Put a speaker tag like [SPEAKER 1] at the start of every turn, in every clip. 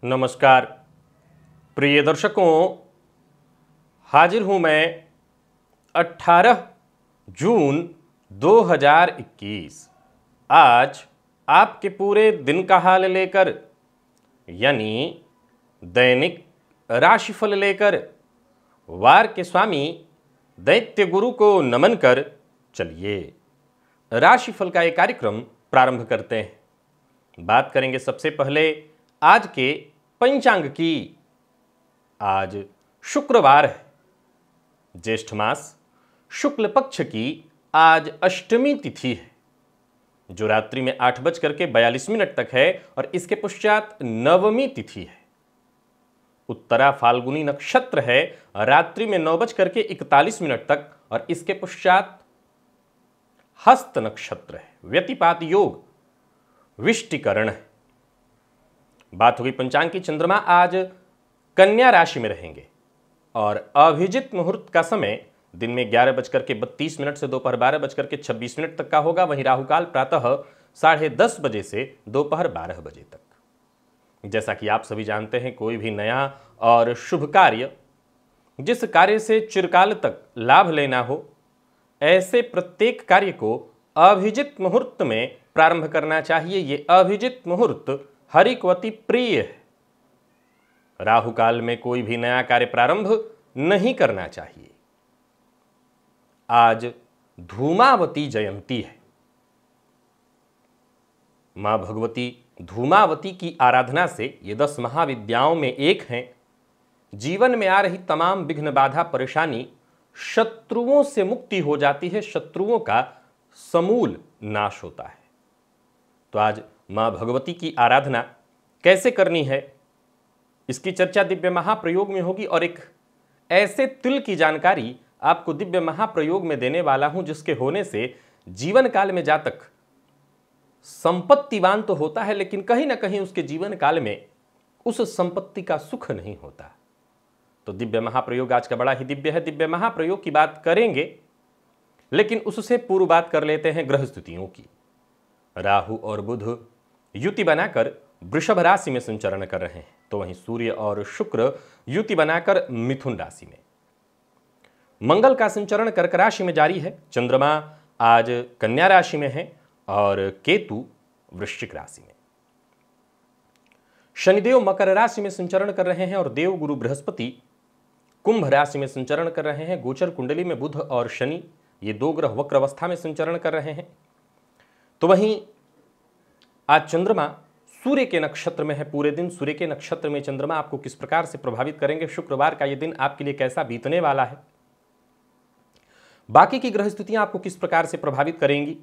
[SPEAKER 1] नमस्कार प्रिय दर्शकों, हाजिर हूं मैं 18 जून 2021। आज आपके पूरे दिन का हाल लेकर, यानी दैनिक राशिफल लेकर वार के स्वामी दैत्य गुरु को नमन कर चलिए राशिफल का एक कार्यक्रम प्रारंभ करते हैं। बात करेंगे सबसे पहले आज के पंचांग की। आज शुक्रवार है, ज्येष्ठ मास शुक्ल पक्ष की आज अष्टमी तिथि है, जो रात्रि में 8:42 तक है और इसके पश्चात नवमी तिथि है। उत्तरा फाल्गुनी नक्षत्र है, रात्रि में 9:41 तक और इसके पश्चात हस्त नक्षत्र है। व्यतिपात योग विष्टिकरण है। बात होगी पंचांग की। चंद्रमा आज कन्या राशि में रहेंगे और अभिजित मुहूर्त का समय दिन में 11:32 से दोपहर 12:26 तक का होगा। वहीं राहुकाल प्रातः 10:30 बजे से दोपहर 12 बजे तक। जैसा कि आप सभी जानते हैं, कोई भी नया और शुभ कार्य, जिस कार्य से चिरकाल तक लाभ लेना हो, ऐसे प्रत्येक कार्य को अभिजित मुहूर्त में प्रारंभ करना चाहिए। ये अभिजित मुहूर्त हरिकवती प्रिय है। राहु काल में कोई भी नया कार्य प्रारंभ नहीं करना चाहिए। आज धूमावती जयंती है। मां भगवती धूमावती की आराधना से ये 10 महाविद्याओं में एक हैं। जीवन में आ रही तमाम विघ्न बाधा परेशानी, शत्रुओं से मुक्ति हो जाती है, शत्रुओं का समूल नाश होता है। तो आज मां भगवती की आराधना कैसे करनी है, इसकी चर्चा दिव्य महाप्रयोग में होगी और एक ऐसे तिल की जानकारी आपको दिव्य महाप्रयोग में देने वाला हूं, जिसके होने से जीवन काल में जातक संपत्तिवान तो होता है, लेकिन कहीं ना कहीं उसके जीवन काल में उस संपत्ति का सुख नहीं होता। तो दिव्य महाप्रयोग आज का बड़ा ही दिव्य है। दिव्य महाप्रयोग की बात करेंगे, लेकिन उससे पूर्व बात कर लेते हैं ग्रह स्थितियों की। राहु और बुध युति बनाकर वृषभ राशि में संचरण कर रहे हैं, तो वहीं सूर्य और शुक्र युति बनाकर मिथुन राशि में। मंगल का संचरण कर्क राशि में जारी है। चंद्रमा आज कन्या राशि में है और केतु वृश्चिक राशि में। शनिदेव मकर राशि में संचरण कर रहे हैं और देव गुरु बृहस्पति कुंभ राशि में संचरण कर रहे हैं। गोचर कुंडली में बुध और शनि, ये 2 ग्रह वक्र अवस्था में संचरण कर रहे हैं। तो वहीं आज चंद्रमा सूर्य के नक्षत्र में है। पूरे दिन सूर्य के नक्षत्र में चंद्रमा आपको किस प्रकार से प्रभावित करेंगे, शुक्रवार का ये दिन आपके लिए कैसा बीतने वाला है, बाकी की ग्रह स्थितियां आपको किस प्रकार से प्रभावित करेंगी,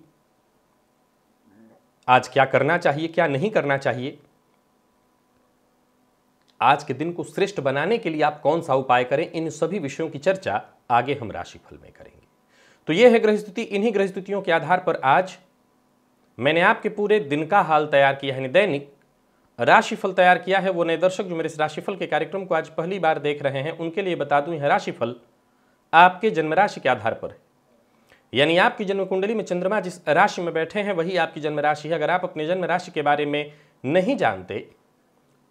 [SPEAKER 1] आज क्या करना चाहिए, क्या नहीं करना चाहिए, आज के दिन को श्रेष्ठ बनाने के लिए आप कौन सा उपाय करें, इन सभी विषयों की चर्चा आगे हम राशिफल में करेंगे। तो यह है ग्रह स्थिति। इन्हीं ग्रह स्थितियों के आधार पर आज मैंने आपके पूरे दिन का हाल तैयार किया है, यानी दैनिक राशिफल तैयार किया है। वो नए दर्शक जो मेरे इस राशिफल के कार्यक्रम को आज पहली बार देख रहे हैं, उनके लिए बता दूं, यह राशिफल आपके जन्म राशि के आधार पर है। यानी आपकी जन्म कुंडली में चंद्रमा जिस राशि में बैठे हैं वही आपकी जन्म राशि है। अगर आप अपने जन्म राशि के बारे में नहीं जानते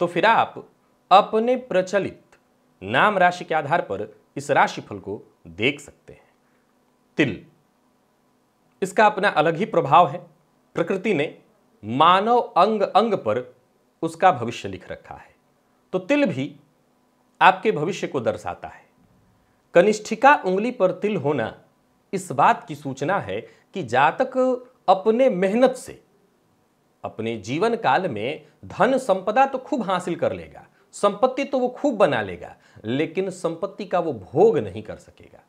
[SPEAKER 1] तो फिर आप अपने प्रचलित नाम राशि के आधार पर इस राशिफल को देख सकते हैं। तिल, इसका अपना अलग ही प्रभाव है। प्रकृति ने मानव अंग अंग पर उसका भविष्य लिख रखा है, तो तिल भी आपके भविष्य को दर्शाता है। कनिष्ठिका उंगली पर तिल होना इस बात की सूचना है कि जातक अपने मेहनत से अपने जीवन काल में धन संपदा तो खूब हासिल कर लेगा, संपत्ति तो वो खूब बना लेगा, लेकिन संपत्ति का वो भोग नहीं कर सकेगा।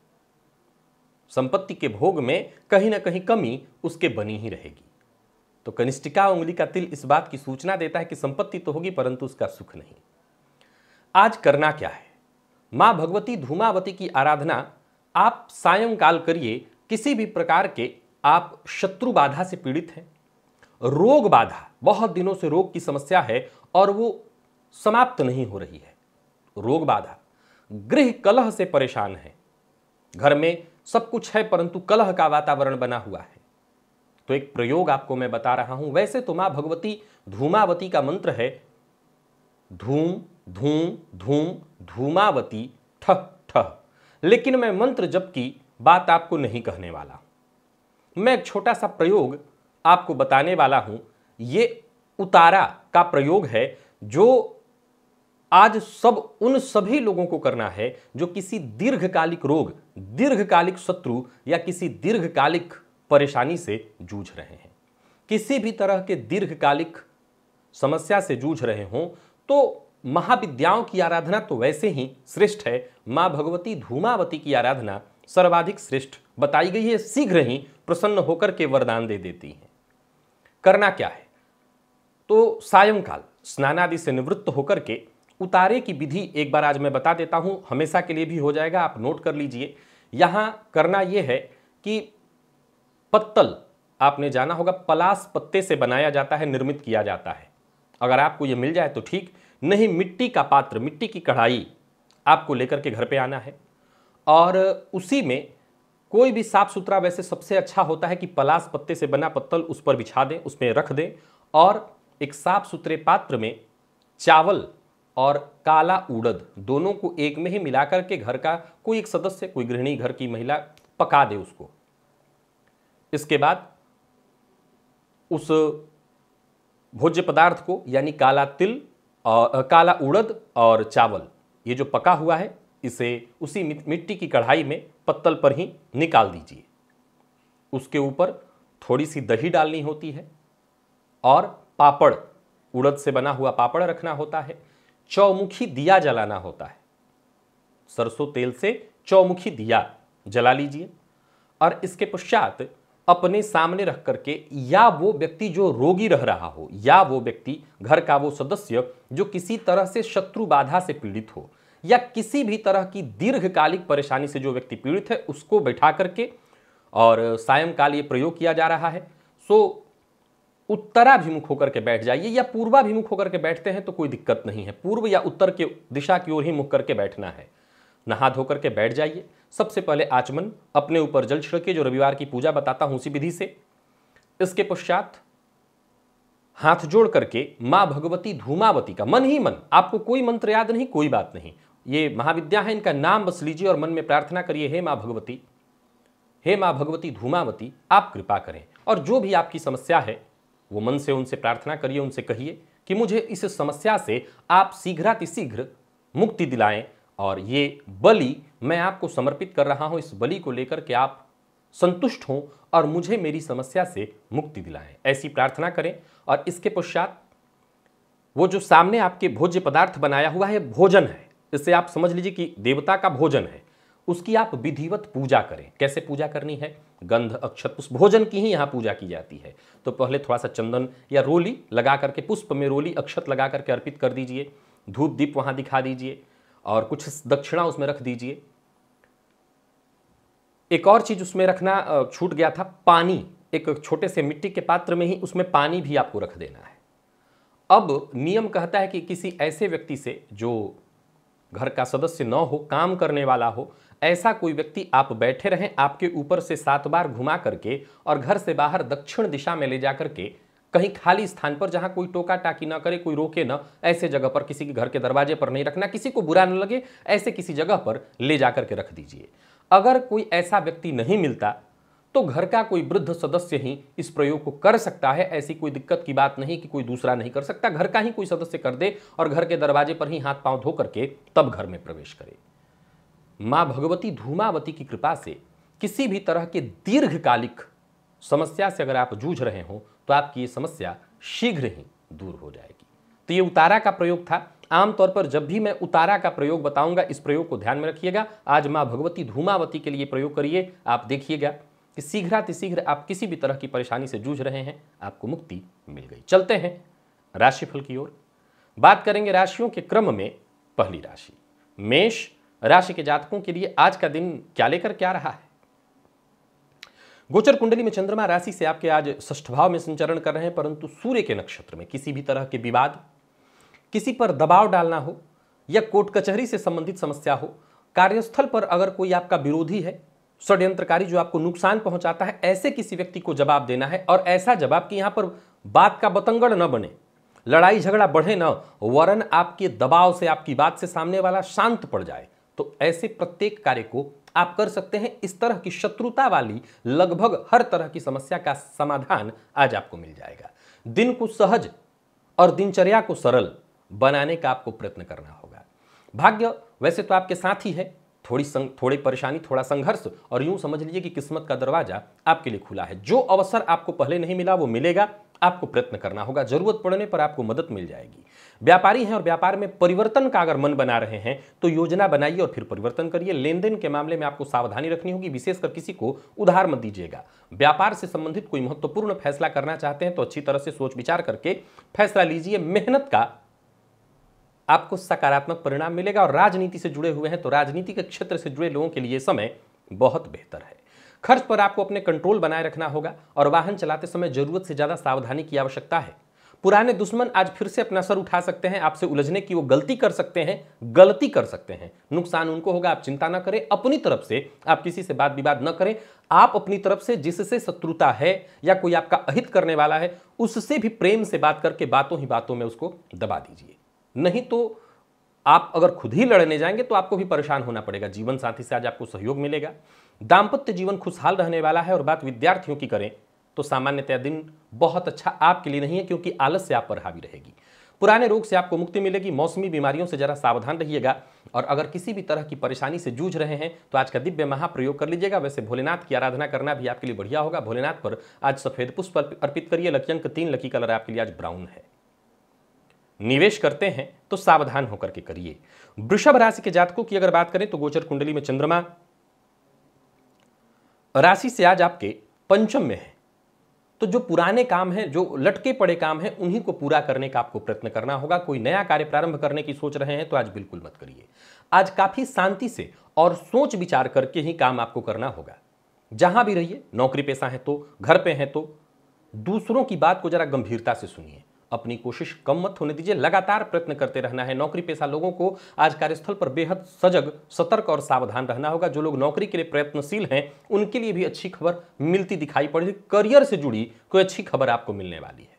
[SPEAKER 1] संपत्ति के भोग में कहीं ना कहीं कमी उसके बनी ही रहेगी। तो कनिष्ठिका उंगली का तिल इस बात की सूचना देता है कि संपत्ति तो होगी परंतु उसका सुख नहीं। आज करना क्या है? मां भगवती धूमावती की आराधना आप सायंकाल करिए। किसी भी प्रकार के आप शत्रु बाधा से पीड़ित हैं, रोग बाधा, बहुत दिनों से रोग की समस्या है और वो समाप्त नहीं हो रही है, रोग बाधा, गृह कलह से परेशान है, घर में सब कुछ है परंतु कलह का वातावरण बना हुआ है, तो एक प्रयोग आपको मैं बता रहा हूं। वैसे तो मां भगवती धूमावती का मंत्र है धूम धूम धूम धूमावती ठह ठह। लेकिन मैं मंत्र जप की बात आपको नहीं कहने वाला। मैं एक छोटा सा प्रयोग आपको बताने वाला हूं। ये उतारा का प्रयोग है जो आज उन सभी लोगों को करना है जो किसी दीर्घकालिक रोग, दीर्घकालिक शत्रु या किसी दीर्घकालिक परेशानी से जूझ रहे हैं। किसी भी तरह के दीर्घकालिक समस्या से जूझ रहे हों तो महाविद्याओं की आराधना तो वैसे ही श्रेष्ठ है। मां भगवती धूमावती की आराधना सर्वाधिक श्रेष्ठ बताई गई है। शीघ्र ही प्रसन्न होकर के वरदान दे देती है। करना क्या है? तो सायंकाल स्नानादि से निवृत्त होकर के उतारे की विधि एक बार आज मैं बता देता हूं, हमेशा के लिए भी हो जाएगा, आप नोट कर लीजिए। यहां करना यह है कि पत्तल, आपने जाना होगा पलास पत्ते से बनाया जाता है, निर्मित किया जाता है। अगर आपको यह मिल जाए तो ठीक, नहीं मिट्टी का पात्र, मिट्टी की कढ़ाई आपको लेकर के घर पे आना है और उसी में कोई भी साफ सुथरा, वैसे सबसे अच्छा होता है कि पलास पत्ते से बना पत्तल उस पर बिछा दें, उसमें रख दें और एक साफ सुथरे पात्र में चावल और काला उड़द दोनों को एक में ही मिलाकर के घर का कोई एक सदस्य, कोई गृहिणी, घर की महिला पका दे उसको। इसके बाद उस भोज्य पदार्थ को यानी काला तिल और काला उड़द और चावल, ये जो पका हुआ है, इसे उसी मिट्टी की कढ़ाई में पत्तल पर ही निकाल दीजिए। उसके ऊपर थोड़ी सी दही डालनी होती है और पापड़, उड़द से बना हुआ पापड़ रखना होता है। चौमुखी दिया जलाना होता है। सरसों तेल से चौमुखी दिया जला लीजिए और इसके पश्चात अपने सामने रख करके, या वो व्यक्ति जो रोगी रह रहा हो या वो व्यक्ति घर का वो सदस्य जो किसी तरह से शत्रु बाधा से पीड़ित हो या किसी भी तरह की दीर्घकालिक परेशानी से जो व्यक्ति पीड़ित है, उसको बैठा करके, और सायंकाल ये प्रयोग किया जा रहा है, सो उत्तराभिमुख होकर के बैठ जाइए या पूर्वाभिमुख होकर के बैठते हैं तो कोई दिक्कत नहीं है। पूर्व या उत्तर के दिशा की ओर ही मुख करके बैठना है। नहा धो करके बैठ जाइए। सबसे पहले आचमन, अपने ऊपर जल छिड़के, जो रविवार की पूजा बताता हूं उसी विधि से। इसके पश्चात हाथ जोड़ करके मां भगवती धूमावती का मन ही मन, आपको कोई मंत्र याद नहीं, कोई बात नहीं, ये महाविद्या है, इनका नाम बस लीजिए और मन में प्रार्थना करिए, हे मां भगवती, हे मां भगवती धूमावती, आप कृपा करें। और जो भी आपकी समस्या है वो मन से उनसे प्रार्थना करिए, उनसे कहिए कि मुझे इस समस्या से आप शीघ्रातिशीघ्र मुक्ति दिलाएं और ये बलि मैं आपको समर्पित कर रहा हूं। इस बलि को लेकर के आप संतुष्ट हों और मुझे मेरी समस्या से मुक्ति दिलाएं, ऐसी प्रार्थना करें। और इसके पश्चात वो जो सामने आपके भोज्य पदार्थ बनाया हुआ है, भोजन है, इससे आप समझ लीजिए कि देवता का भोजन है, उसकी आप विधिवत पूजा करें। कैसे पूजा करनी है? गंध अक्षत पुष्प, भोजन की ही यहाँ पूजा की जाती है। तो पहले थोड़ा सा चंदन या रोली लगा करके, पुष्प में रोली अक्षत लगा करके अर्पित कर दीजिए। धूप दीप वहाँ दिखा दीजिए और कुछ दक्षिणा उसमें रख दीजिए। एक और चीज उसमें रखना छूट गया था, पानी। एक छोटे से मिट्टी के पात्र में ही उसमें पानी भी आपको रख देना है। अब नियम कहता है कि किसी ऐसे व्यक्ति से जो घर का सदस्य न हो, काम करने वाला हो, ऐसा कोई व्यक्ति आप बैठे रहें, आपके ऊपर से 7 बार घुमा करके और घर से बाहर दक्षिण दिशा में ले जा करके कहीं खाली स्थान पर, जहां कोई टोका टाकी ना करे, कोई रोके ना, ऐसे जगह पर, किसी के घर के दरवाजे पर नहीं रखना, किसी को बुरा न लगे, ऐसे किसी जगह पर ले जा करके रख दीजिए। अगर कोई ऐसा व्यक्ति नहीं मिलता तो घर का कोई वृद्ध सदस्य ही इस प्रयोग को कर सकता है। ऐसी कोई दिक्कत की बात नहीं कि कोई दूसरा नहीं कर सकता, घर का ही कोई सदस्य कर दे और घर के दरवाजे पर ही हाथ पांव धो करके तब घर में प्रवेश करे। मां भगवती धूमावती की कृपा से किसी भी तरह के दीर्घकालिक समस्या से अगर आप जूझ रहे हो तो आपकी ये समस्या शीघ्र ही दूर हो जाएगी। तो ये उतारा का प्रयोग था। आमतौर पर जब भी मैं उतारा का प्रयोग बताऊंगा, इस प्रयोग को ध्यान में रखिएगा। आज मां भगवती धूमावती के लिए प्रयोग करिए, आप देखिएगा कि शीघ्रातिशीघ्र आप किसी भी तरह की परेशानी से जूझ रहे हैं, आपको मुक्ति मिल गई। चलते हैं राशिफल की ओर। बात करेंगे राशियों के क्रम में। पहली राशि मेष राशि के जातकों के लिए आज का दिन क्या लेकर क्या रहा है? गोचर कुंडली में चंद्रमा राशि से आपके आज षष्ठ भाव में संचरण कर रहे हैं, परंतु सूर्य के नक्षत्र में किसी भी तरह के विवाद, किसी पर दबाव डालना हो या कोर्ट कचहरी से संबंधित समस्या हो, कार्यस्थल पर अगर कोई आपका विरोधी है, षड्यंत्रकारी जो आपको नुकसान पहुंचाता है, ऐसे किसी व्यक्ति को जवाब देना है। और ऐसा जवाब कि यहां पर बात का बतंगड़ न बने, लड़ाई झगड़ा बढ़े ना, वरन आपके दबाव से, आपकी बात से सामने वाला शांत पड़ जाए। तो ऐसे प्रत्येक कार्य को आप कर सकते हैं। इस तरह की शत्रुता वाली लगभग हर तरह की समस्या का समाधान आज आपको मिल जाएगा। दिन को सहज और दिनचर्या को सरल बनाने का आपको प्रयत्न करना होगा। भाग्य वैसे तो आपके साथ ही है, थोड़ी परेशानी, थोड़ा संघर्ष, और यूं समझ लीजिए कि किस्मत का दरवाजा आपके लिए खुला है। जो अवसर आपको पहले नहीं मिला वो मिलेगा, आपको प्रयत्न करना होगा, जरूरत पड़ने पर आपको मदद मिल जाएगी। व्यापारी हैं और व्यापार में परिवर्तन का अगर मन बना रहे हैं तो योजना बनाइए और फिर परिवर्तन करिए। लेन देन के मामले में आपको सावधानी रखनी होगी, विशेषकर किसी को उधार मत दीजिएगा। व्यापार से संबंधित कोई महत्वपूर्ण फैसला करना चाहते हैं तो अच्छी तरह से सोच विचार करके फैसला लीजिए। मेहनत का आपको सकारात्मक परिणाम मिलेगा। और राजनीति से जुड़े हुए हैं तो राजनीति के क्षेत्र से जुड़े लोगों के लिए समय बहुत बेहतर है। खर्च पर आपको अपने कंट्रोल बनाए रखना होगा और वाहन चलाते समय जरूरत से ज्यादा सावधानी की आवश्यकता है। पुराने दुश्मन आज फिर से अपना सर उठा सकते हैं, आपसे उलझने की वो गलती कर सकते हैं। नुकसान उनको होगा, आप चिंता न करें। अपनी तरफ से आप किसी से बात विवाद न करें। आप अपनी तरफ से जिससे शत्रुता है या कोई आपका अहित करने वाला है उससे भी प्रेम से बात करके बातों ही बातों में उसको दबा दीजिए। नहीं तो आप अगर खुद ही लड़ने जाएंगे तो आपको भी परेशान होना पड़ेगा। जीवन साथी से आज आपको सहयोग मिलेगा। दाम्पत्य जीवन खुशहाल रहने वाला है। और बात विद्यार्थियों की करें तो सामान्यतः दिन बहुत अच्छा आपके लिए नहीं है, क्योंकि आलस्य आप पर हावी रहेगी। पुराने रोग से आपको मुक्ति मिलेगी। मौसमी बीमारियों से जरा सावधान रहिएगा। और अगर किसी भी तरह की परेशानी से जूझ रहे हैं तो आज का दिव्य महाप्रयोग कर लीजिएगा। वैसे भोलेनाथ की आराधना करना भी आपके लिए बढ़िया होगा। भोलेनाथ पर आज सफेद पुष्प अर्पित करिए। लकी अंक 3, लकी कलर आपके लिए आज ब्राउन है। निवेश करते हैं तो सावधान होकर के करिए। वृषभ राशि के जातकों की अगर बात करें तो गोचर कुंडली में चंद्रमा राशि से आज आपके पंचम में है। तो जो पुराने काम हैं, जो लटके पड़े काम हैं, उन्हीं को पूरा करने का आपको प्रयत्न करना होगा। कोई नया कार्य प्रारंभ करने की सोच रहे हैं तो आज बिल्कुल मत करिए। आज काफी शांति से और सोच विचार करके ही काम आपको करना होगा। जहां भी रहिए, नौकरी पेशा है तो, घर पे है तो, दूसरों की बात को जरा गंभीरता से सुनिए। अपनी कोशिश कम मत होने दीजिए। लगातार प्रयत्न करते रहना है। नौकरी पेशा लोगों को आज कार्यस्थल पर बेहद सजग, सतर्क और सावधान रहना होगा। जो लोग नौकरी के लिए प्रयत्नशील हैं उनके लिए भी अच्छी खबर मिलती दिखाई पड़ेगी। करियर से जुड़ी कोई अच्छी खबर आपको मिलने वाली है।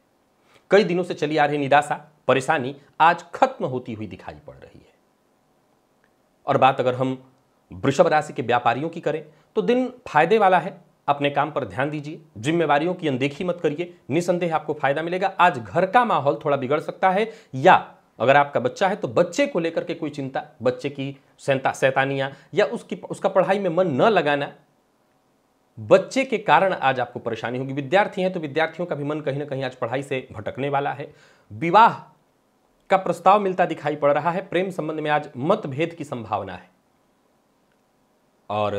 [SPEAKER 1] कई दिनों से चली आ रही निराशा, परेशानी आज खत्म होती हुई दिखाई पड़ रही है। और बात अगर हम वृषभ राशि के व्यापारियों की करें तो दिन फायदे वाला है। अपने काम पर ध्यान दीजिए, जिम्मेवारियों की अनदेखी मत करिए। निसंदेह आपको फायदा मिलेगा। आज घर का माहौल थोड़ा बिगड़ सकता है, या अगर आपका बच्चा है तो बच्चे को लेकर के कोई चिंता, बच्चे की शैतानियां या उसका पढ़ाई में मन न लगाना, बच्चे के कारण आज आपको परेशानी होगी। विद्यार्थी हैं तो विद्यार्थियों का भी मन कहीं ना कहीं आज पढ़ाई से भटकने वाला है। विवाह का प्रस्ताव मिलता दिखाई पड़ रहा है। प्रेम संबंध में आज मतभेद की संभावना है। और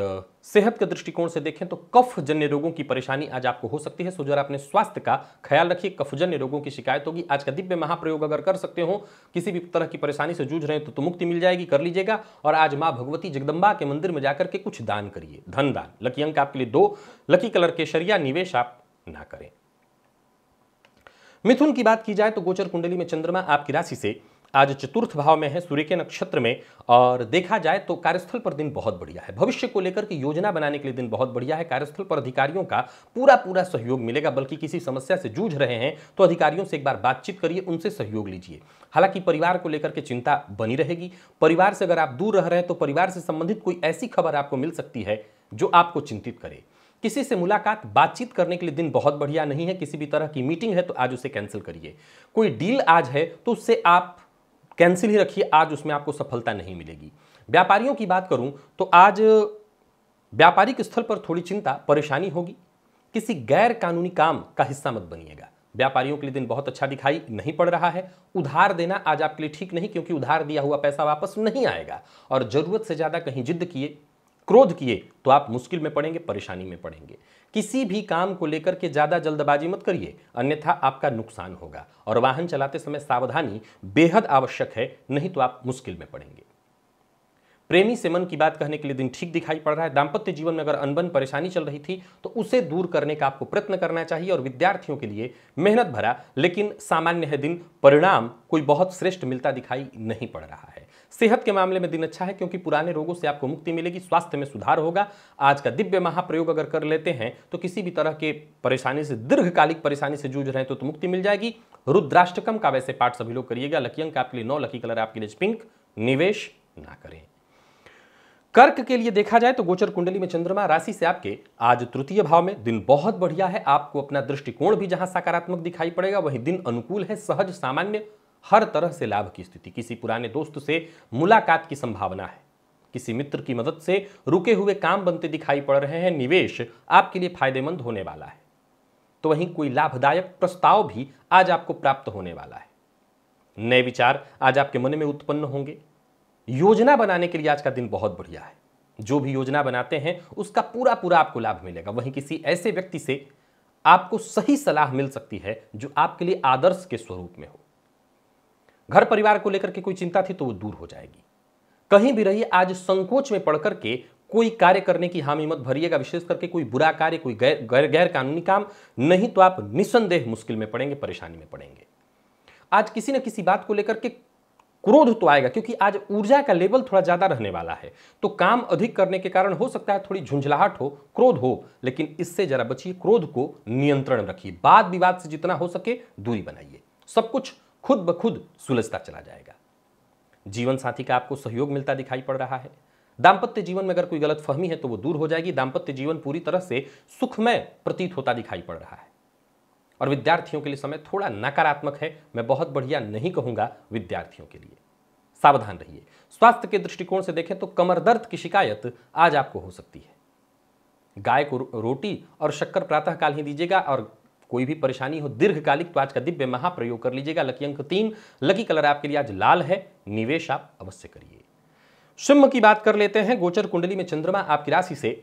[SPEAKER 1] सेहत के दृष्टिकोण से देखें तो कफ जन्य रोगों की परेशानी आज आपको हो सकती है। सो जरा अपने स्वास्थ्य का ख्याल रखिए। कफजन्य रोगों की शिकायत होगी। आज का दिव्य महाप्रयोग अगर कर सकते हो, किसी भी तरह की परेशानी से जूझ रहे हैं तो मुक्ति मिल जाएगी, कर लीजिएगा। और आज मां भगवती जगदम्बा के मंदिर में जाकर के कुछ दान करिए, धन दान। लकी अंक आपके लिए 2, लकी कलर केसरिया। निवेश आप ना करें। मिथुन की बात की जाए तो गोचर कुंडली में चंद्रमा आपकी राशि से आज चतुर्थ भाव में है, सूर्य के नक्षत्र में। और देखा जाए तो कार्यस्थल पर दिन बहुत बढ़िया है। भविष्य को लेकर के योजना बनाने के लिए दिन बहुत बढ़िया है। कार्यस्थल पर अधिकारियों का पूरा सहयोग मिलेगा। बल्कि किसी समस्या से जूझ रहे हैं तो अधिकारियों से एक बार बातचीत करिए, उनसे सहयोग लीजिए। हालांकि परिवार को लेकर के चिंता बनी रहेगी। परिवार से अगर आप दूर रह रहे हैं तो परिवार से संबंधित कोई ऐसी खबर आपको मिल सकती है जो आपको चिंतित करे। किसी से मुलाकात, बातचीत करने के लिए दिन बहुत बढ़िया नहीं है। किसी भी तरह की मीटिंग है तो आज उसे कैंसिल करिए। कोई डील आज है तो उससे आप कैंसिल ही रखिए, आज उसमें आपको सफलता नहीं मिलेगी। व्यापारियों की बात करूं तो आज व्यापारिक स्थल पर थोड़ी चिंता, परेशानी होगी। किसी गैर कानूनी काम का हिस्सा मत बनिएगा। व्यापारियों के लिए दिन बहुत अच्छा दिखाई नहीं पड़ रहा है। उधार देना आज आपके लिए ठीक नहीं, क्योंकि उधार दिया हुआ पैसा वापस नहीं आएगा। और जरूरत से ज्यादा कहीं जिद किए, क्रोध किए तो आप मुश्किल में पड़ेंगे, परेशानी में पड़ेंगे। किसी भी काम को लेकर के ज्यादा जल्दबाजी मत करिए, अन्यथा आपका नुकसान होगा। और वाहन चलाते समय सावधानी बेहद आवश्यक है, नहीं तो आप मुश्किल में पड़ेंगे। प्रेमी से मन की बात कहने के लिए दिन ठीक दिखाई पड़ रहा है। दाम्पत्य जीवन में अगर अनबन परेशानी चल रही थी तो उसे दूर करने का आपको प्रयत्न करना चाहिए। और विद्यार्थियों के लिए मेहनत भरा लेकिन सामान्य है दिन। परिणाम कोई बहुत श्रेष्ठ मिलता दिखाई नहीं पड़ रहा है। सेहत के मामले में दिन अच्छा है क्योंकि पुराने रोगों से आपको मुक्ति मिलेगी, स्वास्थ्य में सुधार होगा। आज का दिव्य महाप्रयोग अगर कर लेते हैं तो किसी भी तरह के परेशानी से, दीर्घकालिक परेशानी से जूझ रहे हैं तो मुक्ति मिल जाएगी। रुद्राष्टकम का वैसे पाठ सभी लोग करिएगा। लकी अंक आपके लिए 9, लकी कलर आपके लिए पिंक। निवेश ना करें। कर्क के लिए देखा जाए तो गोचर कुंडली में चंद्रमा राशि से आपके आज तृतीय भाव में, दिन बहुत बढ़िया है। आपको अपना दृष्टिकोण भी जहां सकारात्मक दिखाई पड़ेगा वहीं दिन अनुकूल है, सहज सामान्य, हर तरह से लाभ की स्थिति। किसी पुराने दोस्त से मुलाकात की संभावना है, किसी मित्र की मदद से रुके हुए काम बनते दिखाई पड़ रहे हैं। निवेश आपके लिए फायदेमंद होने वाला है। तो वहीं कोई लाभदायक प्रस्ताव भी आज आपको प्राप्त होने वाला है। नए विचार आज आपके मन में उत्पन्न होंगे। योजना बनाने के लिए आज का दिन बहुत बढ़िया है। जो भी योजना बनाते हैं उसका पूरा पूरा आपको लाभ मिलेगा। वहीं किसी ऐसे व्यक्ति से आपको सही सलाह मिल सकती है जो आपके लिए आदर्श के स्वरूप में हो। घर परिवार को लेकर के कोई चिंता थी तो वो दूर हो जाएगी। कहीं भी रहिए, आज संकोच में पड़ करके कोई कार्य करने की हामी मत भरिएगा, विशेष करके कोई बुरा कार्य, कोई गैर कानूनी काम, नहीं तो आप निसंदेह मुश्किल में पड़ेंगे, परेशानी में पड़ेंगे। आज किसी न किसी बात को लेकर के क्रोध तो आएगा क्योंकि आज ऊर्जा का लेवल थोड़ा ज्यादा रहने वाला है, तो काम अधिक करने के कारण हो सकता है थोड़ी झुंझलाहट हो, क्रोध हो, लेकिन इससे जरा बचिए। क्रोध को नियंत्रण रखिए। वाद विवाद से जितना हो सके दूरी बनाइए। सब कुछ खुद ब खुद सुलझता चला जाएगा। जीवन साथी का आपको सहयोग मिलता दिखाई पड़ रहा है। दांपत्य जीवन में अगर कोई गलतफहमी है तो वो दूर हो जाएगी। दांपत्य जीवन पूरी तरह से सुखमय प्रतीत होता दिखाई पड़ रहा है। और विद्यार्थियों के लिए समय थोड़ा नकारात्मक है। मैं बहुत बढ़िया नहीं कहूंगा विद्यार्थियों के लिए। सावधान रहिए। स्वास्थ्य के दृष्टिकोण से देखें तो कमर दर्द की शिकायत आज आपको हो सकती है। गाय को रोटी और शक्कर प्रातःकाल ही दीजिएगा। और कोई भी परेशानी हो दीर्घकालिक तो आज का दिव्य महाप्रयोग कर लीजिएगा। लकी अंक 3, लकी कलर आपके लिए आज लाल है। निवेश आप अवश्य करिए। सिंह की बात कर लेते हैं। गोचर कुंडली में चंद्रमा आपकी राशि से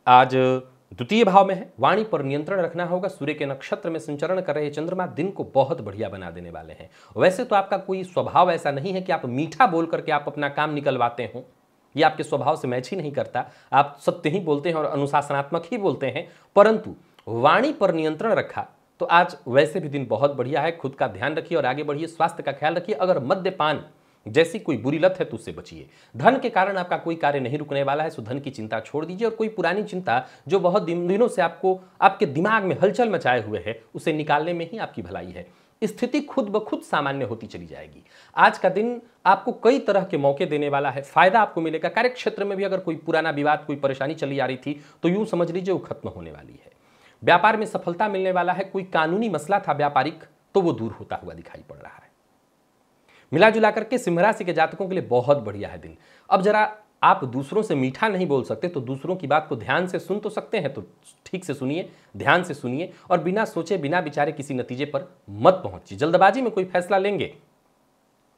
[SPEAKER 1] आज द्वितीय भाव में है। वाणी पर नियंत्रण रखना होगा। सूर्य के नक्षत्र में संचरण कर रहे चंद्रमा दिन को बहुत बढ़िया बना देने वाले हैं। वैसे तो आपका कोई स्वभाव ऐसा नहीं है कि आप मीठा बोल करके आप अपना काम निकलवाते हो, ये आपके स्वभाव से मैच ही नहीं करता। आप सत्य ही बोलते हैं और अनुशासनात्मक ही बोलते हैं, परंतु वाणी पर नियंत्रण रखा तो आज वैसे भी दिन बहुत बढ़िया है। खुद का ध्यान रखिए और आगे बढ़िए। स्वास्थ्य का ख्याल रखिए। अगर मद्यपान जैसी कोई बुरी लत है तो उससे बचिए। धन के कारण आपका कोई कार्य नहीं रुकने वाला है, सो धन की चिंता छोड़ दीजिए। और कोई पुरानी चिंता जो बहुत दिनों से आपको आपके दिमाग में हलचल मचाए हुए है, उसे निकालने में ही आपकी भलाई है। स्थिति खुद ब खुद सामान्य होती चली जाएगी। आज का दिन आपको कई तरह के मौके देने वाला है। फायदा आपको मिलेगा। कार्य क्षेत्र में भी अगर कोई पुराना विवाद, कोई परेशानी चली आ रही थी तो यूं समझ लीजिए वो खत्म होने वाली है। व्यापार में सफलता मिलने वाला है। कोई कानूनी मसला था व्यापारिक तो वो दूर होता हुआ दिखाई पड़ रहा है। मिला जुला करके सिंह राशि के जातकों के लिए बहुत बढ़िया है दिन। अब जरा आप दूसरों से मीठा नहीं बोल सकते तो दूसरों की बात को ध्यान से सुन तो सकते हैं, तो ठीक से सुनिए, ध्यान से सुनिए और बिना सोचे बिना विचारे किसी नतीजे पर मत पहुंचिए। जल्दबाजी में कोई फैसला लेंगे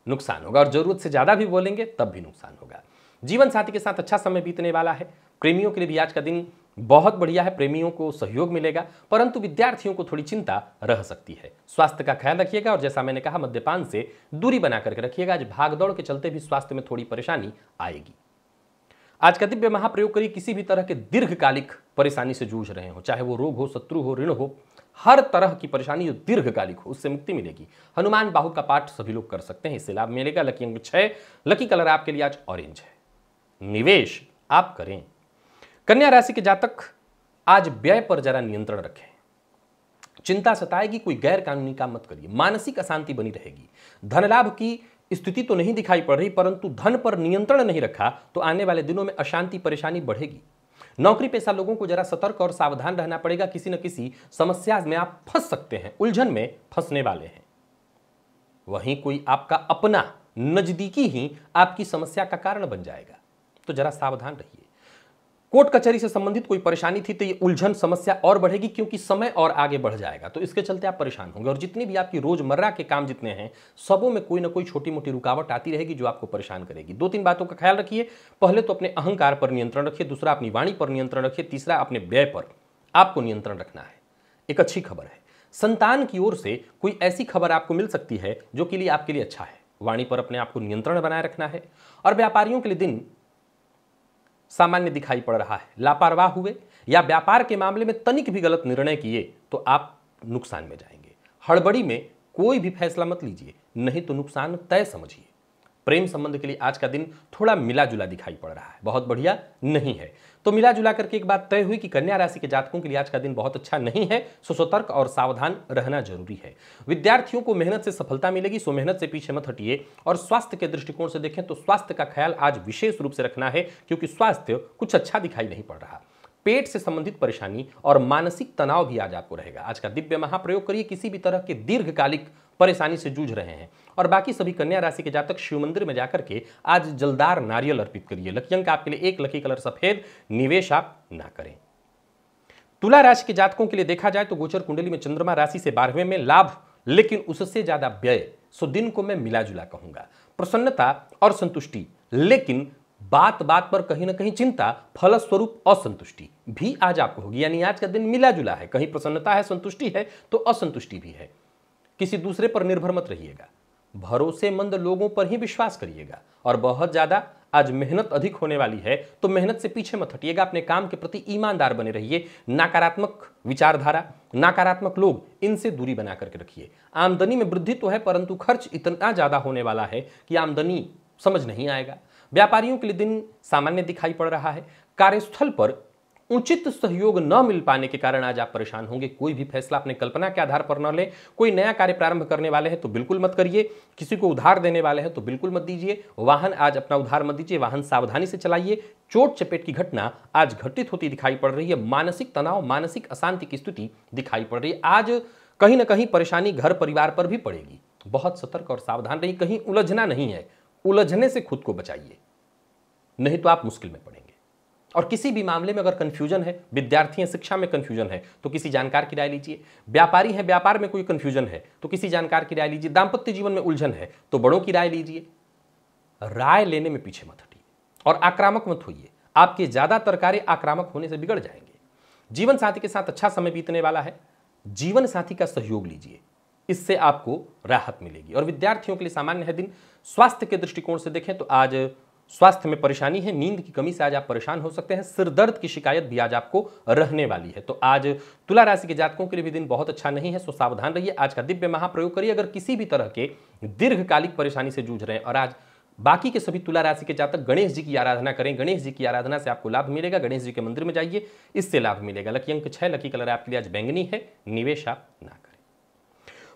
[SPEAKER 1] नुकसान होगा और जरूरत से ज्यादा भी बोलेंगे तब भी नुकसान होगा। जीवन साथी के साथ अच्छा समय बीतने वाला है। प्रेमियों के लिए भी आज का दिन बहुत बढ़िया है। प्रेमियों को सहयोग मिलेगा, परंतु विद्यार्थियों को थोड़ी चिंता रह सकती है। स्वास्थ्य का ख्याल रखिएगा और जैसा मैंने कहा मद्यपान से दूरी बना करके रखिएगा। आज भागदौड़ के चलते भी स्वास्थ्य में थोड़ी परेशानी आएगी। आज का दिव्य महाप्रयोग करिए। किसी भी तरह के दीर्घकालिक परेशानी से जूझ रहे हो, चाहे वो रोग हो, शत्रु हो, ऋण हो, हर तरह की परेशानी जो दीर्घकालिक हो उससे मुक्ति मिलेगी। हनुमान बाहु का पाठ सभी लोग कर सकते हैं, इससे लाभ मिलेगा। लकी अंक 6, लकी कलर आपके लिए आज ऑरेंज है। निवेश आप करें। कन्या राशि के जातक आज व्यय पर जरा नियंत्रण रखें। चिंता सताएगी, कोई गैर कानूनी काम मत करिए। मानसिक अशांति बनी रहेगी। धन लाभ की स्थिति तो नहीं दिखाई पड़ रही, परंतु धन पर नियंत्रण नहीं रखा तो आने वाले दिनों में अशांति परेशानी बढ़ेगी। नौकरी पेशा लोगों को जरा सतर्क और सावधान रहना पड़ेगा। किसी न किसी समस्या में आप फंस सकते हैं, उलझन में फंसने वाले हैं। वहीं कोई आपका अपना नजदीकी ही आपकी समस्या का कारण बन जाएगा, तो जरा सावधान रहिए। कोर्ट कचहरी से संबंधित कोई परेशानी थी तो ये उलझन समस्या और बढ़ेगी, क्योंकि समय और आगे बढ़ जाएगा, तो इसके चलते आप परेशान होंगे। और जितनी भी आपकी रोजमर्रा के काम जितने हैं, सबों में कोई ना कोई छोटी मोटी रुकावट आती रहेगी जो आपको परेशान करेगी। 2-3 बातों का ख्याल रखिए। पहले तो अपने अहंकार पर नियंत्रण रखिए, दूसरा अपनी वाणी पर नियंत्रण रखिए, तीसरा अपने व्यय पर आपको नियंत्रण रखना है। एक अच्छी खबर है, संतान की ओर से कोई ऐसी खबर आपको मिल सकती है जो के लिए आपके लिए अच्छा है। वाणी पर अपने आप को नियंत्रण बनाए रखना है। और व्यापारियों के लिए दिन सामान्य दिखाई पड़ रहा है। लापरवाह हुए या व्यापार के मामले में तनिक भी गलत निर्णय किए तो आप नुकसान में जाएंगे। हड़बड़ी में कोई भी फैसला मत लीजिए, नहीं तो नुकसान तय समझिए। प्रेम संबंध के लिए आज का दिन थोड़ा मिला जुला दिखाई पड़ रहा है, बहुत बढ़िया नहीं है। तो मिला जुला करके एक बात तय हुई कि कन्या राशि के जातकों के लिए आज का दिन बहुत अच्छा नहीं है, सो सतर्क और सावधान रहना जरूरी है। विद्यार्थियों को मेहनत से सफलता मिलेगी, सो मेहनत से पीछे मत हटिए। और स्वास्थ्य के दृष्टिकोण से देखें तो स्वास्थ्य का ख्याल आज विशेष रूप से रखना है, क्योंकि स्वास्थ्य कुछ अच्छा दिखाई नहीं पड़ रहा। पेट से संबंधित परेशानी और मानसिक तनाव भी आज आपको रहेगा। आज का दिव्य महाप्रयोग करिए, किसी भी तरह के दीर्घकालिक परेशानी से जूझ रहे हैं। और बाकी सभी कन्या राशि के जातक शिव मंदिर में जाकर के आज जलदार नारियल अर्पित करिए। लकी अंक आपके लिए 1, लकी कलर सफेद, निवेश आप ना करें। तुला राशि के जातकों के लिए देखा जाए तो गोचर कुंडली में चंद्रमा राशि से 12वें में लाभ, लेकिन उससे ज्यादा व्यय, सो दिन को मैं मिला जुला कहूंगा। प्रसन्नता और संतुष्टि, लेकिन बात बात पर कहीं ना कहीं चिंता, फलस्वरूप असंतुष्टि भी आज आपको होगी। यानी आज का दिन मिला जुला है, कहीं प्रसन्नता है, संतुष्टि है तो असंतुष्टि भी है। किसी दूसरे पर निर्भर मत रहिएगा, भरोसेमंद लोगों पर ही विश्वास करिएगा। और बहुत ज्यादा आज मेहनत अधिक होने वाली है, तो मेहनत से पीछे मत हटिएगा। अपने काम के प्रति ईमानदार बने रहिए। नकारात्मक विचारधारा, नकारात्मक लोग, इनसे दूरी बना करके रखिए। आमदनी में वृद्धि तो है, परंतु खर्च इतना ज्यादा होने वाला है कि आमदनी समझ नहीं आएगा। व्यापारियों के लिए दिन सामान्य दिखाई पड़ रहा है। कार्यस्थल पर उचित सहयोग न मिल पाने के कारण आज आप परेशान होंगे। कोई भी फैसला अपने कल्पना के आधार पर न ले। कोई नया कार्य प्रारंभ करने वाले हैं तो बिल्कुल मत करिए। किसी को उधार देने वाले हैं तो बिल्कुल मत दीजिए। वाहन आज अपना उधार मत दीजिए, वाहन सावधानी से चलाइए। चोट चपेट की घटना आज घटित होती दिखाई पड़ रही है। मानसिक तनाव, मानसिक अशांति की स्थिति दिखाई पड़ रही है। आज कहीं ना कहीं परेशानी घर परिवार पर भी पड़ेगी। बहुत सतर्क और सावधान रहिए, कहीं उलझना नहीं है। उलझने से खुद को बचाइए, नहीं तो आप मुश्किल में पड़ेंगे। और किसी भी मामले में अगर कंफ्यूजन है, विद्यार्थी हैं शिक्षा में कंफ्यूजन है तो किसी जानकार की राय लीजिए। व्यापारी हैं, व्यापार में कोई कंफ्यूजन है तो किसी जानकार की राय लीजिए। दाम्पत्य जीवन में उलझन है तो बड़ों की राय लीजिए। राय लेने में पीछे मत हटिए और आक्रामक मत होइए। आपके ज्यादातर कार्य आक्रामक होने से बिगड़ जाएंगे। जीवन साथी के साथ अच्छा समय बीतने वाला है। जीवन साथी का सहयोग लीजिए, इससे आपको राहत मिलेगी। और विद्यार्थियों के लिए सामान्य है दिन। स्वास्थ्य के दृष्टिकोण से देखें तो आज स्वास्थ्य में परेशानी है। नींद की कमी से आज आप परेशान हो सकते हैं। सिर दर्द की शिकायत भी आज आपको रहने वाली है। तो आज तुला राशि के जातकों के लिए भी दिन बहुत अच्छा नहीं है, सो सावधान रहिए। आज का दिव्य महाप्रयोग करिए अगर किसी भी तरह के दीर्घकालिक परेशानी से जूझ रहे हैं। और आज बाकी के सभी तुला राशि के जातक गणेश जी की आराधना करें। गणेश जी की आराधना से आपको लाभ मिलेगा। गणेश जी के मंदिर में जाइए, इससे लाभ मिलेगा। लकी अंक 6, लकी कलर आपके लिए आज बैंगनी है, निवेश आप ना करें।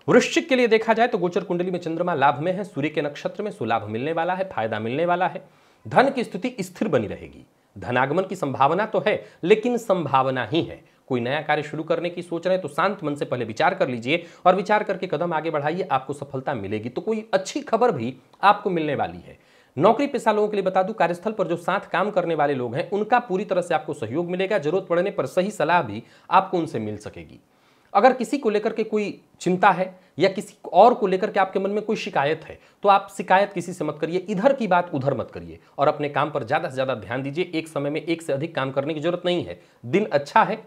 [SPEAKER 1] वृश्चिक के लिए देखा जाए तो गोचर कुंडली में चंद्रमा लाभ में है, सूर्य के नक्षत्र में, सो लाभ मिलने वाला है, फायदा मिलने वाला है। धन की स्थिति स्थिर बनी रहेगी। धनागमन की संभावना तो है, लेकिन संभावना ही है। कोई नया कार्य शुरू करने की सोच रहे हैं तो शांत मन से पहले विचार कर लीजिए और विचार करके कदम आगे बढ़ाइए, आपको सफलता मिलेगी। तो कोई अच्छी खबर भी आपको मिलने वाली है। नौकरी पेशा लोगों के लिए बता दूं, कार्यस्थल पर जो साथ काम करने वाले लोग हैं उनका पूरी तरह से आपको सहयोग मिलेगा। जरूरत पड़ने पर सही सलाह भी आपको उनसे मिल सकेगी। अगर किसी को लेकर के कोई चिंता है या किसी और को लेकर के आपके मन में कोई शिकायत है तो आप शिकायत किसी से मत करिए। इधर की बात उधर मत करिए और अपने काम पर ज्यादा से ज्यादा ध्यान दीजिए। एक समय में एक से अधिक काम करने की जरूरत नहीं है। दिन अच्छा है,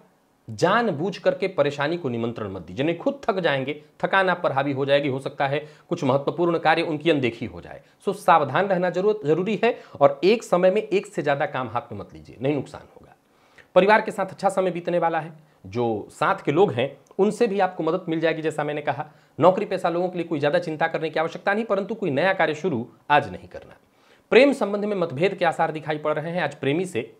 [SPEAKER 1] जानबूझ करके परेशानी को निमंत्रण मत दीजिए, नहीं खुद थक जाएंगे, थकान आप पर हावी हो जाएगी। हो सकता है कुछ महत्वपूर्ण कार्य उनकी अनदेखी हो जाए। सो सावधान रहना जरूरी है और एक समय में एक से ज्यादा काम हाथ में मत लीजिए, नहीं नुकसान होगा। परिवार के साथ अच्छा समय बीतने वाला है। जो साथ के लोग हैं उनसे भी आपको मदद मिल जाएगी। जैसा मैंने कहा, नौकरी पेशा लोगों के लिए कोई ज्यादा चिंता करने की आवश्यकता नहीं, परंतु कोई नया कार्य शुरू आज नहीं करना। प्रेम संबंध में मतभेद के आसार दिखाई पड़ रहे हैं। आज प्रेमी से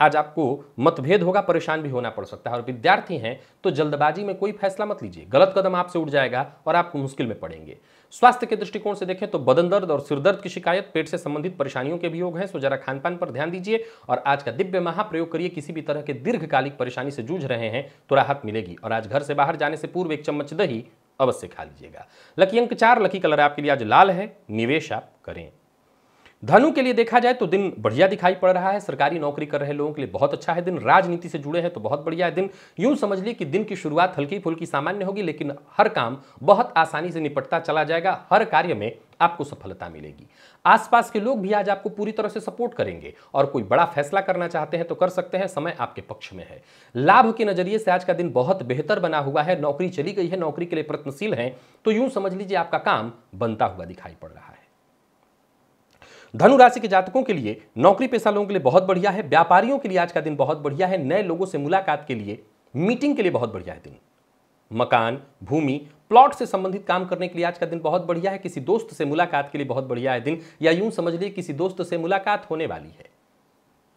[SPEAKER 1] आज आपको मतभेद होगा, परेशान भी होना पड़ सकता है। और विद्यार्थी हैं तो जल्दबाजी में कोई फैसला मत लीजिए, गलत कदम आपसे उठ जाएगा और आपको मुश्किल में पड़ेंगे। स्वास्थ्य के दृष्टिकोण से देखें तो बदन दर्द और सिर दर्द की शिकायत, पेट से संबंधित परेशानियों के भी योग हैं, सो जरा खान पान पर ध्यान दीजिए। और आज का दिव्य महाप्रयोग करिए। किसी भी तरह के दीर्घकालिक परेशानी से जूझ रहे हैं तो राहत मिलेगी। और आज घर से बाहर जाने से पूर्व 1 चम्मच दही अवश्य खा लीजिएगा। लकी अंक 4, लकी कलर आपके लिए आज लाल है, निवेश आप करें। धनु के लिए देखा जाए तो दिन बढ़िया दिखाई पड़ रहा है। सरकारी नौकरी कर रहे लोगों के लिए बहुत अच्छा है दिन। राजनीति से जुड़े हैं तो बहुत बढ़िया है दिन। यूं समझ लीजिए कि दिन की शुरुआत हल्की फुल्की सामान्य होगी, लेकिन हर काम बहुत आसानी से निपटता चला जाएगा। हर कार्य में आपको सफलता मिलेगी। आसपास के लोग भी आज आपको पूरी तरह से सपोर्ट करेंगे और कोई बड़ा फैसला करना चाहते हैं तो कर सकते हैं। समय आपके पक्ष में है। लाभ के नजरिए से आज का दिन बहुत बेहतर बना हुआ है। नौकरी चली गई है, नौकरी के लिए प्रयत्नशील हैं तो यूं समझ लीजिए आपका काम बनता हुआ दिखाई पड़ रहा है। धनु राशि के जातकों के लिए, नौकरी पेशा लोगों के लिए बहुत बढ़िया है। व्यापारियों के लिए आज का दिन बहुत बढ़िया है। नए लोगों से मुलाकात के लिए, मीटिंग के लिए बहुत बढ़िया है दिन। मकान, भूमि, प्लॉट से संबंधित काम करने के लिए आज का दिन बहुत बढ़िया है। किसी दोस्त से मुलाकात के लिए बहुत बढ़िया है दिन, या यूं समझ लीजिए किसी दोस्त से मुलाकात होने वाली है।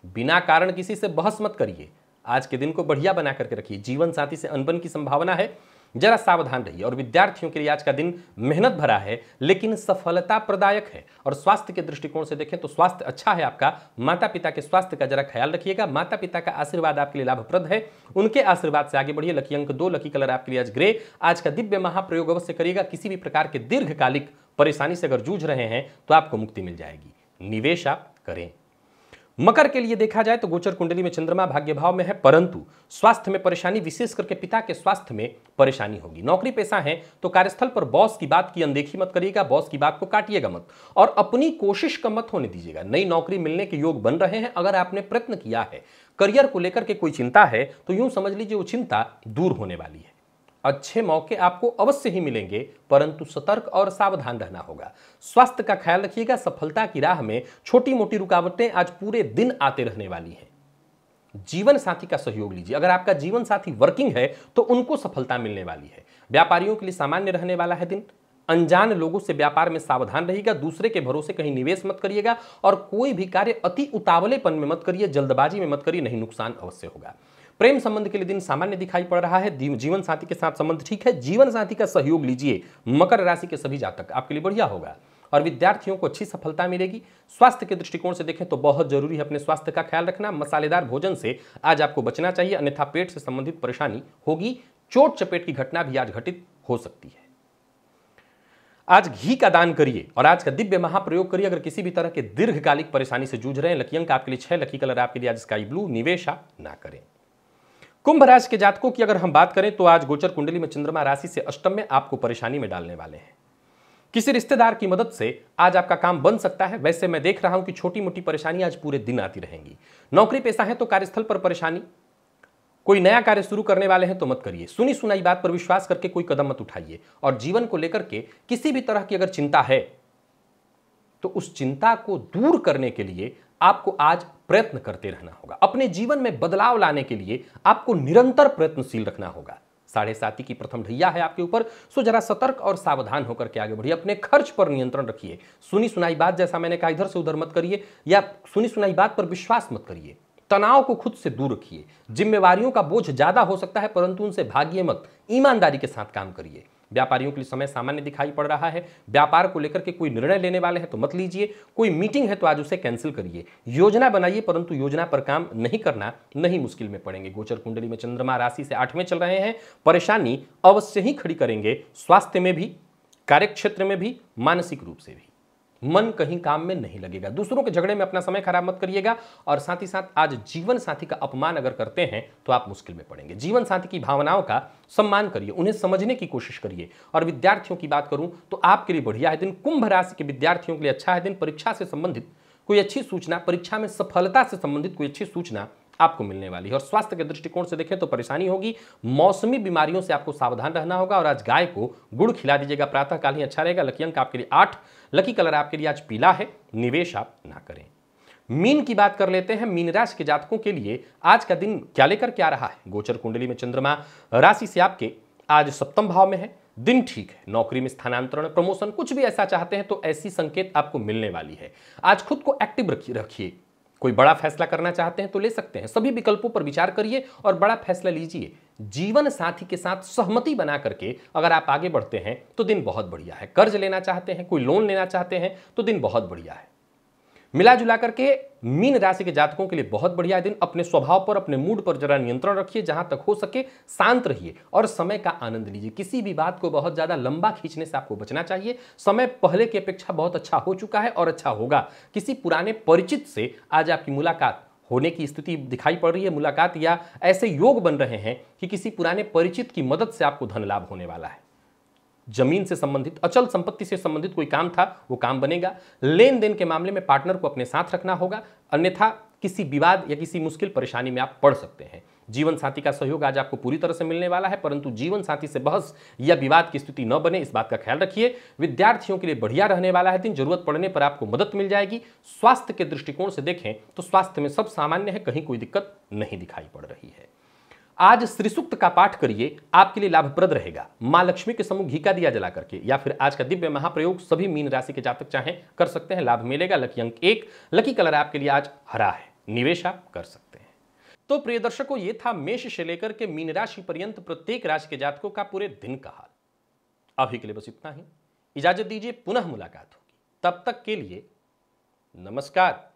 [SPEAKER 1] बिना कारण किसी से बहस मत करिए, आज के दिन को बढ़िया बना करके रखिए। जीवन साथी से अनबन की संभावना है, जरा सावधान रहिए। और विद्यार्थियों के लिए आज का दिन मेहनत भरा है लेकिन सफलता प्रदायक है। और स्वास्थ्य के दृष्टिकोण से देखें तो स्वास्थ्य अच्छा है आपका। माता पिता के स्वास्थ्य का जरा ख्याल रखिएगा। माता पिता का आशीर्वाद आपके लिए लाभप्रद है, उनके आशीर्वाद से आगे बढ़िए। लकी अंक 2, लकी कलर आपके लिए आज ग्रे। आज का दिव्य महाप्रयोग अवश्य करिएगा। किसी भी प्रकार के दीर्घकालिक परेशानी से अगर जूझ रहे हैं तो आपको मुक्ति मिल जाएगी। निवेश आप करें। मकर के लिए देखा जाए तो गोचर कुंडली में चंद्रमा भाग्य भाव में है, परंतु स्वास्थ्य में परेशानी, विशेष करके पिता के स्वास्थ्य में परेशानी होगी। नौकरी पेशा है तो कार्यस्थल पर बॉस की बात की अनदेखी मत करिएगा, बॉस की बात को काटिएगा मत और अपनी कोशिश कम मत होने दीजिएगा। नई नौकरी मिलने के योग बन रहे हैं। अगर आपने प्रयत्न किया है, करियर को लेकर के कोई चिंता है तो यूं समझ लीजिए वो चिंता दूर होने वाली है। अच्छे मौके आपको अवश्य ही मिलेंगे, परंतु सतर्क और सावधान रहना होगा। स्वास्थ्य का ख्याल रखिएगा। सफलता की राह में छोटी मोटी रुकावटें आज पूरे दिन आते रहने वाली हैं। जीवन साथी का सहयोग लीजिए। अगर आपका जीवन साथी वर्किंग है तो उनको सफलता मिलने वाली है। व्यापारियों के लिए सामान्य रहने वाला है दिन। अनजान लोगों से व्यापार में सावधान रहिएगा। दूसरे के भरोसे कहीं निवेश मत करिएगा और कोई भी कार्य अति उतावलेपन में मत करिए, जल्दबाजी में मत करिए, नहीं नुकसान अवश्य होगा। प्रेम संबंध के लिए दिन सामान्य दिखाई पड़ रहा है। जीवन साथी के साथ संबंध ठीक है। जीवन साथी का सहयोग लीजिए। मकर राशि के सभी जातक आपके लिए बढ़िया होगा और विद्यार्थियों को अच्छी सफलता मिलेगी। स्वास्थ्य के दृष्टिकोण से देखें तो बहुत जरूरी है अपने स्वास्थ्य का ख्याल रखना। मसालेदार भोजन से आज आपको बचना चाहिए, अन्यथा पेट से संबंधित परेशानी होगी। चोट चपेट की घटना भी आज घटित हो सकती है। आज घी का दान करिए और आज का दिव्य महाप्रयोग करिए अगर किसी भी तरह के दीर्घकालिक परेशानी से जूझ रहे हैं। लकी अंक आपके लिए 6, लकी कलर आपके लिए आज स्काई ब्लू। निवेश आप ना करें। कुंभ राशि के जातकों की अगर हम बात करें तो आज गोचर कुंडली में चंद्रमा राशि से अष्टम में आपको परेशानी में डालने वाले हैं। किसी रिश्तेदार की मदद से आज आपका काम बन सकता है। वैसे मैं देख रहा हूं कि छोटी मोटी परेशानी आज पूरे दिन आती रहेंगी। नौकरी पेशा है तो कार्यस्थल पर परेशानी, कोई नया कार्य शुरू करने वाले हैं तो मत करिए। सुनी सुनाई बात पर विश्वास करके कोई कदम मत उठाइए। और जीवन को लेकर के किसी भी तरह की अगर चिंता है तो उस चिंता को दूर करने के लिए आपको आज प्रयत्न करते रहना होगा। अपने जीवन में बदलाव लाने के लिए आपको निरंतर प्रयत्नशील रखना होगा। 7.5 की प्रथम ढैया है आपके ऊपर, सो जरा सतर्क और सावधान होकर के आगे बढ़िए। अपने खर्च पर नियंत्रण रखिए। सुनी सुनाई बात, जैसा मैंने कहा, इधर से उधर मत करिए या सुनी सुनाई बात पर विश्वास मत करिए। तनाव को खुद से दूर रखिए। जिम्मेवारियों का बोझ ज्यादा हो सकता है परंतु उनसे भागिए मत। ईमानदारी के साथ काम करिए। व्यापारियों के लिए समय सामान्य दिखाई पड़ रहा है। व्यापार को लेकर के कोई निर्णय लेने वाले हैं तो मत लीजिए। कोई मीटिंग है तो आज उसे कैंसिल करिए। योजना बनाइए परंतु योजना पर काम नहीं करना, नहीं मुश्किल में पड़ेंगे। गोचर कुंडली में चंद्रमा राशि से 8वें चल रहे हैं। परेशानी अवश्य ही खड़ी करेंगे, स्वास्थ्य में भी, कार्यक्षेत्र में भी, मानसिक रूप से भी। मन कहीं काम में नहीं लगेगा। दूसरों के झगड़े में अपना समय खराब मत करिएगा। और साथ ही साथ आज जीवन साथी का अपमान अगर करते हैं तो आप मुश्किल में पड़ेंगे। जीवन साथी की भावनाओं का सम्मान करिए, उन्हें समझने की कोशिश करिए। और विद्यार्थियों की बात करूं तो आपके लिए बढ़िया है दिन। कुंभ राशि के विद्यार्थियों के लिए अच्छा है दिन। परीक्षा से संबंधित कोई अच्छी सूचना, परीक्षा में सफलता से संबंधित कोई अच्छी सूचना आपको मिलने वाली है। और स्वास्थ्य के दृष्टिकोण से देखें तो परेशानी होगी। मौसमी बीमारियों से आपको सावधान रहना होगा। और आज गाय को गुड़ खिला दीजिएगा, प्रातः काल ही अच्छा रहेगा। लकी अंक आपके लिए 8, लकी कलर आपके लिए आज पीला है। निवेश आप ना करें। मीन की बात कर लेते हैं। मीन राशि के जातकों के लिए आज का दिन क्या लेकर के आ रहा है। गोचर कुंडली में चंद्रमा राशि से आपके आज सप्तम भाव में है। दिन ठीक है। नौकरी में स्थानांतरण, प्रमोशन, कुछ भी ऐसा चाहते हैं तो ऐसी संकेत आपको मिलने वाली है। आज खुद को एक्टिव रखिए। कोई बड़ा फैसला करना चाहते हैं तो ले सकते हैं। सभी विकल्पों पर विचार करिए और बड़ा फैसला लीजिए। जीवन साथी के साथ सहमति बना करके अगर आप आगे बढ़ते हैं तो दिन बहुत बढ़िया है। कर्ज लेना चाहते हैं, कोई लोन लेना चाहते हैं तो दिन बहुत बढ़िया है। मिला जुला करके मीन राशि के जातकों के लिए बहुत बढ़िया दिन। अपने स्वभाव पर, अपने मूड पर जरा नियंत्रण रखिए। जहां तक हो सके शांत रहिए और समय का आनंद लीजिए। किसी भी बात को बहुत ज्यादा लंबा खींचने से आपको बचना चाहिए। समय पहले की अपेक्षा बहुत अच्छा हो चुका है और अच्छा होगा। किसी पुराने परिचित से आज आपकी मुलाकात होने की स्थिति दिखाई पड़ रही है। मुलाकात या ऐसे योग बन रहे हैं कि किसी पुराने परिचित की मदद से आपको धन लाभ होने वाला है। जमीन से संबंधित, अचल संपत्ति से संबंधित कोई काम था वो काम बनेगा। लेन देन के मामले में पार्टनर को अपने साथ रखना होगा, अन्यथा किसी विवाद या किसी मुश्किल परेशानी में आप पड़ सकते हैं। जीवन साथी का सहयोग आज आपको पूरी तरह से मिलने वाला है, परंतु जीवन साथी से बहस या विवाद की स्थिति न बने, इस बात का ख्याल रखिए। विद्यार्थियों के लिए बढ़िया रहने वाला है दिन। जरूरत पड़ने पर आपको मदद मिल जाएगी। स्वास्थ्य के दृष्टिकोण से देखें तो स्वास्थ्य में सब सामान्य है, कहीं कोई दिक्कत नहीं दिखाई पड़ रही है। आज श्री सूक्त का पाठ करिए, आपके लिए लाभप्रद रहेगा। मां लक्ष्मी के सम्मुख घी का दिया जला करके, या फिर आज का दिव्य महाप्रयोग सभी मीन राशि के जातक चाहें कर सकते हैं, लाभ मिलेगा। लकी अंक 1, लकी कलर आपके लिए आज हरा है, निवेश आप कर सकते हैं। तो प्रिय दर्शकों, ये था मेष से लेकर के मीन राशि पर्यंत प्रत्येक राशि के जातकों का पूरे दिन का हाल। अभी के लिए बस इतना ही, इजाजत दीजिए, पुनः मुलाकात होगी। तब तक के लिए नमस्कार।